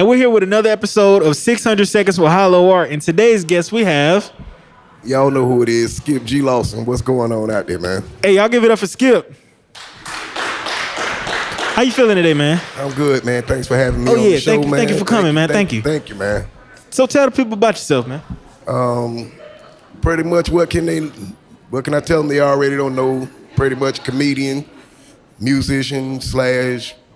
And we're here with another episode of 600 Seconds with HYLO Art. And today's guest we have... Y'all know who it is. Skip G Lawson. What's going on out there, man? Hey, y'all give it up for Skip. How you feeling today, man? I'm good, man. Thanks for having me on the show, man. Thank you for coming, man. Thank you. Thank you, man. So tell the people about yourself, man. Pretty much what can I tell them they already don't know? Pretty much comedian, musician /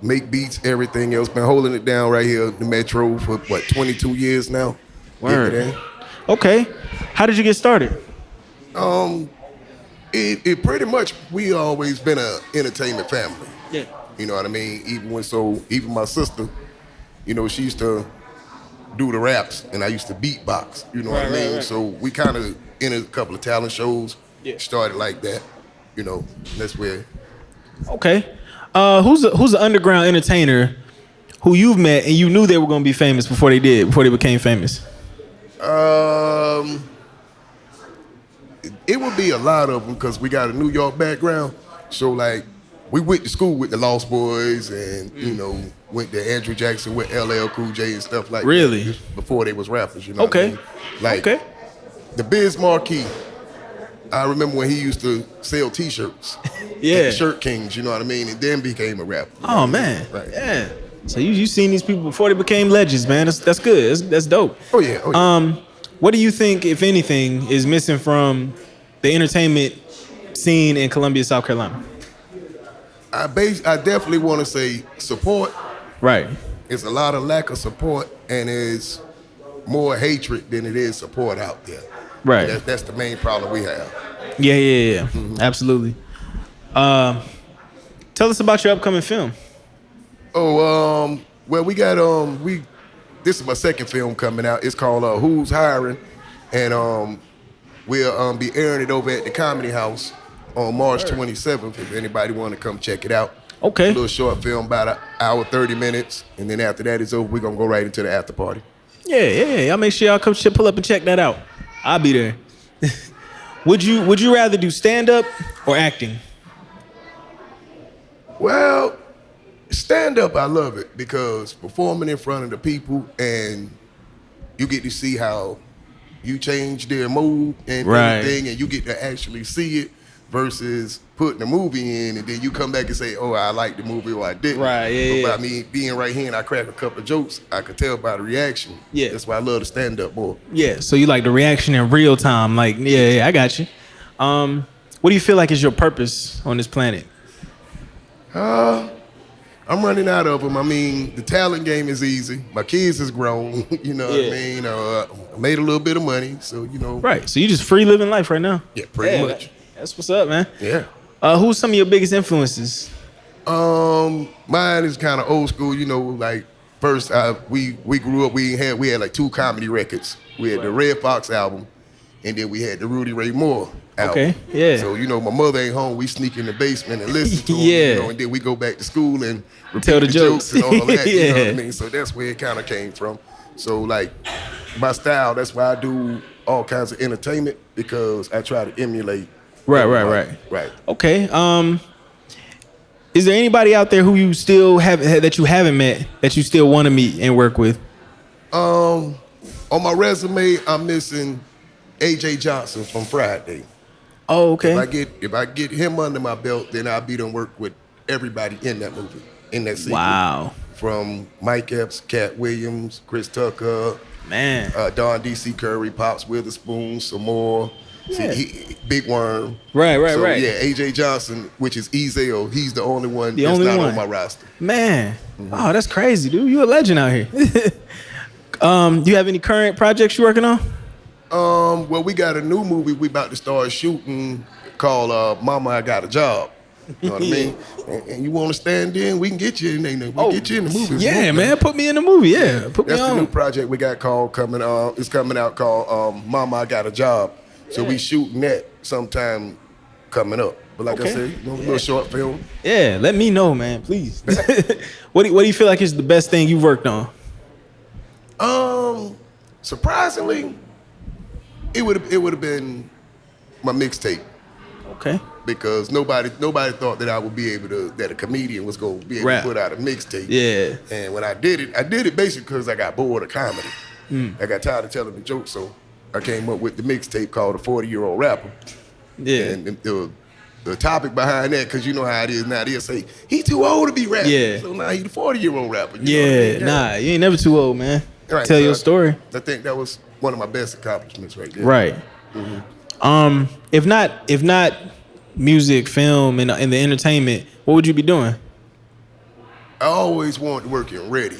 make beats, everything else. Been holding it down right here in the Metro for, 22 years now. Word. Okay. How did you get started? It pretty much, we always been an entertainment family. Yeah. You know what I mean? Even my sister, she used to do the raps and I used to beatbox. You know what I mean? Right. So we kind of in a couple of talent shows. Yeah. Started like that. That's where. Okay. Who's an underground entertainer who you've met and you knew they were gonna be famous before they became famous? It would be a lot of them because we got a New York background. So like, we went to school with the Lost Boys and went to Andrew Jackson with LL Cool J and stuff like really? That. Before they was rappers, Okay. What I mean? Like, the Biz Marquee. I remember when he used to sell T-shirts. Yeah. Shirt Kings, you know what I mean? And then became a rapper. Oh, man. Right. Yeah. So you seen these people before they became legends, man. That's good. That's dope. Oh, yeah. What do you think, if anything, is missing from the entertainment scene in Columbia, South Carolina? I definitely want to say support. Right. It's a lot of lack of support, and it's more hatred than it is support out there. Right. That's the main problem we have. Yeah. Mm-hmm. Absolutely. Tell us about your upcoming film. Well, we got this is my second film coming out. It's called Who's Hiring, and we'll be airing it over at the Comedy House on March 27th. If anybody want to come check it out. Okay. A little short film, about an hour 30 minutes, and then after that is over, we're gonna go right into the after party. Yeah. Y'all make sure y'all come pull up and check that out. I'll be there. Would you rather do stand-up or acting? Well, stand-up, I love it because performing in front of the people and you get to see how you change their mood and everything, and you get to actually see it versus putting a movie in and then you come back and say, oh, I like the movie or I didn't. Right, yeah. But by me being right here and I crack a couple of jokes, I could tell by the reaction. Yeah. That's why I love the stand-up more. Yeah, so you like the reaction in real time. Like, yeah, I got you. What do you feel like is your purpose on this planet? I'm running out of them. I mean, the talent game is easy. My kids is grown, you know what I mean? I made a little bit of money, so, Right, so you just free living life right now? Yeah, pretty much. That's what's up, man. Yeah. Who's some of your biggest influences? Mine is kind of old school, like first we grew up, we had like 2 comedy records. We had the Red Fox album, and then we had the Rudy Ray Moore album. Okay, yeah. So, my mother ain't home, we sneak in the basement and listen to them, and then we go back to school and repeat tell the jokes and all that, yeah. you know what I mean? So that's where it kind of came from. So like my style, that's why I do all kinds of entertainment because I try to emulate. Right. Okay. Is there anybody out there who you still that you haven't met that you still want to meet and work with? On my resume, I'm missing AJ Johnson from Friday. Oh, okay. If I get him under my belt, then I'll be done work with everybody in that movie, in that sequel. Wow. From Mike Epps, Cat Williams, Chris Tucker, man, Don D.C. Curry, Pops Witherspoon, some more. Yeah. Big Worm. Right. Yeah, AJ Johnson, which is Ezel, he's the only one that's not on my roster. Man, oh, that's crazy, dude. You a legend out here. Do you have any current projects you're working on? Well, we got a new movie we about to start shooting called Mama, I Got a Job. You know what I mean? And you want to stand in, we can get you in there. We get you in the movie. Yeah, man, put me in the movie. Yeah, put me on. That's the new project we got coming out called Mama, I Got a Job. So we shooting that sometime coming up. But like I said, a little short film. Yeah, let me know, man, please. What do you feel like is the best thing you've worked on? Surprisingly, it would have been my mixtape. Okay. Because nobody thought that I would be able to, that a comedian was going to be able to put out a mixtape. Yeah. And when I did it basically because I got bored of comedy. I got tired of telling the jokes, so I came up with the mixtape called The 40-Year-Old Rapper. Yeah. And the topic behind that, because you know how it is now, they'll say, he too old to be rapping. Yeah. So now he the 40-year-old rapper. You Yeah, know what I mean? nah, you ain't never too old, man. Right, Tell so your story. I think that was one of my best accomplishments right there. Right. If not music, film, and in the entertainment, what would you be doing? I always wanted to work in radio.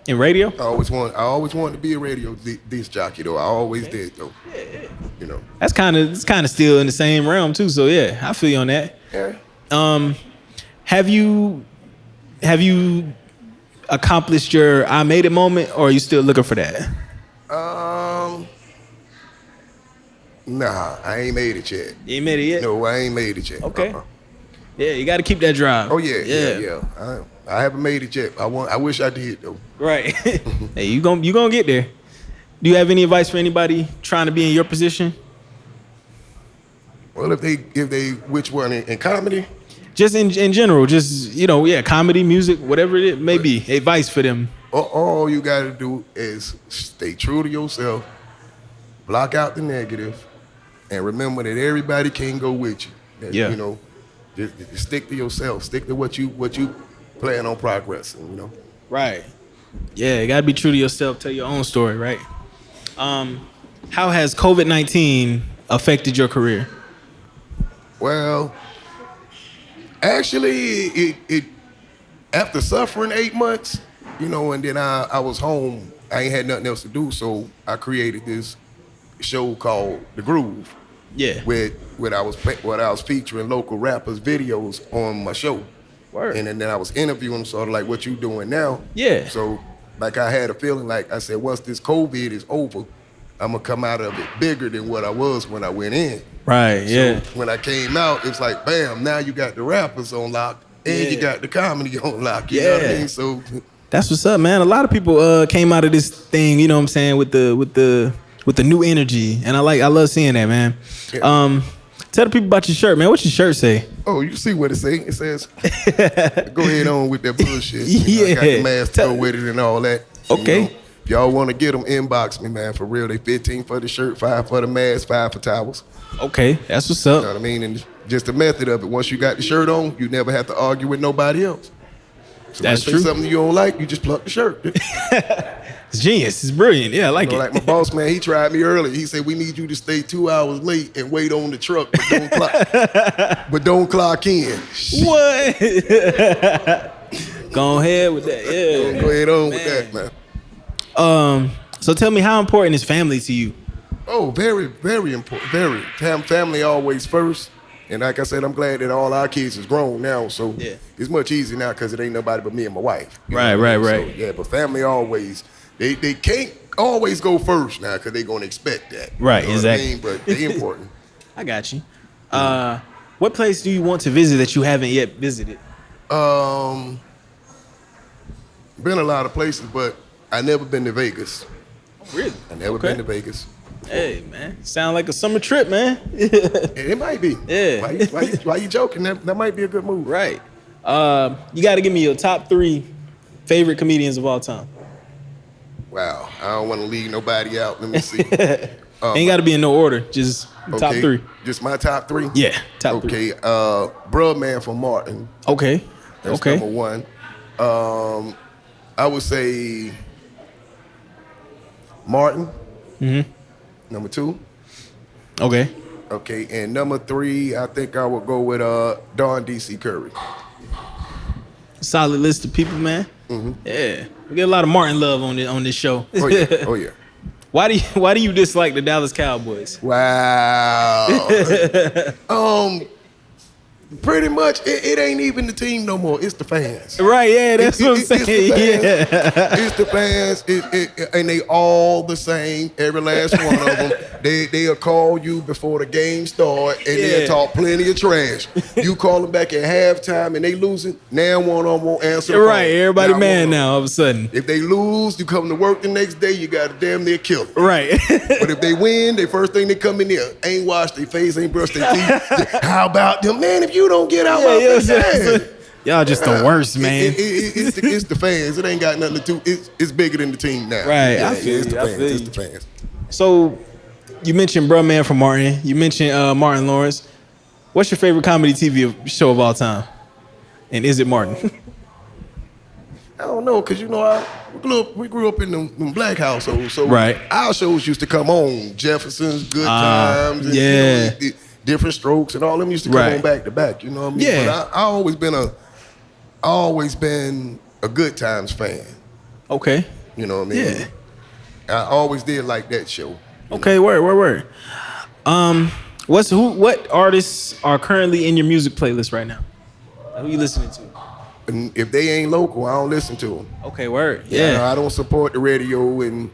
In radio? I always wanted to be a radio disc jockey though. I always did though. Yeah. You know. It's kind of still in the same realm too. So yeah, I feel you on that. Yeah. Have you accomplished your I made it moment, or are you still looking for that? Nah, I ain't made it yet. You ain't made it yet? No, I ain't made it yet. Okay. Yeah, you got to keep that drive. Oh yeah. I haven't made it yet. I wish I did though. Right. Hey, you gonna get there. Do you have any advice for anybody trying to be in your position? Well, if they which one in comedy? Just in general, just comedy, music, whatever it may be. Advice for them. All you got to do is stay true to yourself, block out the negative, and remember that everybody can't go with you. Yeah. You know, just stick to yourself. Stick to what you plan on progressing. You know. Right. Yeah, you gotta be true to yourself. Tell your own story, right? How has COVID-19 affected your career? Well, actually, it after suffering 8 months, and then I was home. I ain't had nothing else to do, so I created this show called The Groove. Yeah. Where I was featuring local rappers' videos on my show. Word. And then I was interviewing them, sort of like what you doing now. Yeah. So, like I had a feeling like I said, once this COVID is over, I'm gonna come out of it bigger than what I was when I went in. Right. Yeah. So when I came out, it's like, bam! Now you got the rappers on lock, and you got the comedy on lock. You know what I mean? So that's what's up, man. A lot of people came out of this thing, you know what I'm saying, with the new energy, and I love seeing that, man. Yeah. Tell the people about your shirt, man. What's your shirt say? Oh, you see what it say? It says, go ahead on with that bullshit. Yeah. I got the mask to go with it and all that. Okay. If y'all want to get them, inbox me, man. For real, they 15 for the shirt, 5 for the mask, 5 for towels. Okay, that's what's up. You know what I mean? And just the method of it. Once you got the shirt on, you never have to argue with nobody else. So that's true. If something you don't like, you just pluck the shirt. It's genius. It's brilliant. Yeah, I like it. Like my boss, man, he tried me early. He said, we need you to stay 2 hours late and wait on the truck, but don't clock in. What? Go ahead with that. Yeah. Go ahead on with that, man. So tell me, how important is family to you? Oh, very, very important. Very. Family always first. And like I said, I'm glad that all our kids is grown now, so it's much easier now because it ain't nobody but me and my wife. Right. So, yeah, but family always, they can't always go first now because they're going to expect that. Right, you know exactly. What I mean? But they important. I got you. What place do you want to visit that you haven't yet visited? Been a lot of places, but I never been to Vegas. Oh, really? I never been to Vegas. Hey, man. Sound like a summer trip, man. It might be. Yeah. Why you joking? That might be a good move. Right. You got to give me your top 3 favorite comedians of all time. Wow. I don't want to leave nobody out. Let me see. Ain't got to be in no order. Just top 3. Just my top 3? Yeah, top 3. Okay. Bruh Man from Martin. Okay. That's number 1. I would say Martin. Mm-hmm. Number 2. Okay. Okay, and number 3, I think I would go with Don D.C. Curry. Solid list of people, man. Mm-hmm. Yeah, we get a lot of Martin love on this show. Oh yeah. Why do you dislike the Dallas Cowboys? Wow. Pretty much, it ain't even the team no more. It's the fans. Right? Yeah, that's what I'm saying. It's the fans, and they all the same. Every last one of them. They'll call you before the game start, and they'll talk plenty of trash. You call them back at halftime, and they losing. Now one of them won't answer the phone. Right? Everybody mad now all of a sudden. If they lose, you come to work the next day. You got to damn near kill them. Right? But if they win, the first thing they come in there ain't washed their face, ain't brushed their teeth. How about them, man? If you don't get out my face, y'all just the worst, man. It's the fans. It ain't got nothing to do. It's bigger than the team now. Right. Yeah, I feel it's the fans. you. It's the fans. So, you mentioned Bruh Man from Martin. You mentioned Martin Lawrence. What's your favorite comedy TV show of all time? And is it Martin? I don't know, cause we grew up in them black households, so our shows used to come on. Jefferson's, Good Times, and, Different Strokes, and all them used to come on back to back. You know what I mean? Yeah. But I always been a Good Times fan. Okay. You know what I mean? Yeah. I always did like that show. Okay, word. What artists are currently in your music playlist right now? Who you listening to? And if they ain't local, I don't listen to them. Okay, word. Yeah. I don't support the radio, and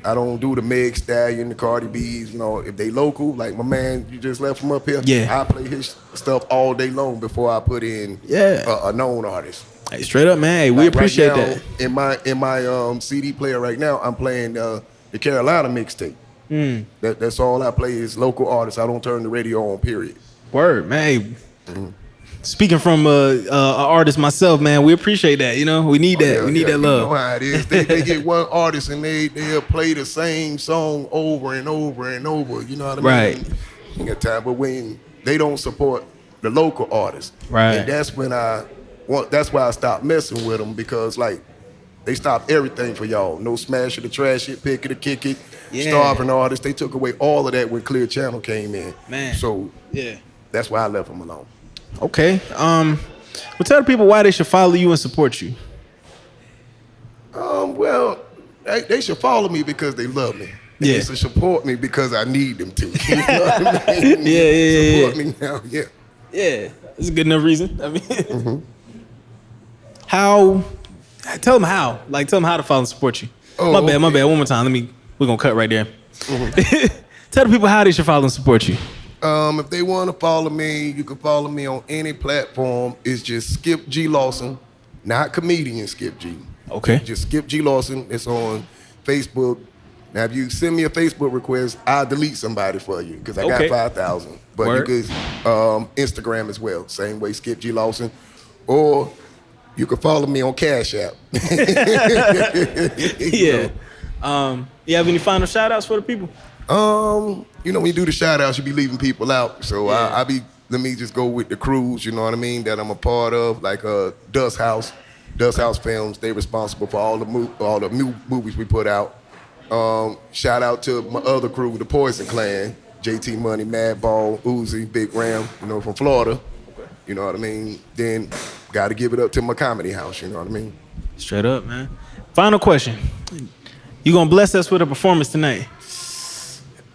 I don't do the Meg Stallion, the Cardi B's. You know, if they local, like my man you just left from up here, I play his stuff all day long before I put in a known artist. Hey, straight up, man. Hey, we appreciate right now, that. In my CD player right now, I'm playing the Carolina mixtape. That's all I play is local artists. I don't turn the radio on. Period. Word, man. Hey, speaking from an artist myself, man, we appreciate that. You know, we need that. We need that love. You know how it is. They get one artist and they'll play the same song over and over and over. You know what I mean? Right. Ain't got time, but when they don't support the local artists, and that's when that's why I stopped messing with them, because like they stopped everything for y'all. No smash it, or trash it, pick it, or kick it. Starving artists. They took away all of that when Clear Channel came in. Man. So that's why I left them alone. Okay. Well, tell the people why they should follow you and support you. Well, they should follow me because they love me. They should support me because I need them to. You know what I mean? Support me now, Yeah, that's a good enough reason. I mean, how? Tell them how. Like, tell them how to follow and support you. My bad. One more time. We're gonna cut right there. Tell the people how they should follow and support you. If they want to follow me, you can follow me on any platform. It's just Skip G Lawson, not comedian Skip G. Okay. Just Skip G Lawson. It's on Facebook. Now, if you send me a Facebook request, I'll delete somebody for you because I got 5,000. But you could Instagram as well. Same way, Skip G Lawson. Or you can follow me on Cash App. You have any final shout outs for the people? You know, when you do the shout outs, you be leaving people out. So let me just go with the crews, you know what I mean, that I'm a part of, like Dust House Films. They responsible for all the new movies we put out. Shout out to my other crew, the Poison Clan, JT Money, Madball, Uzi, Big Ram, you know, from Florida. You know what I mean? Then got to give it up to my comedy house, you know what I mean? Straight up, man. Final question. You gonna bless us with a performance tonight?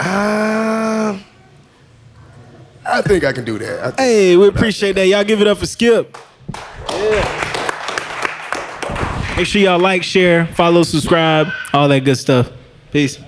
I think I can do that. Hey, we appreciate that. Y'all give it up for Skip. Yeah. Make sure y'all like, share, follow, subscribe, all that good stuff. Peace.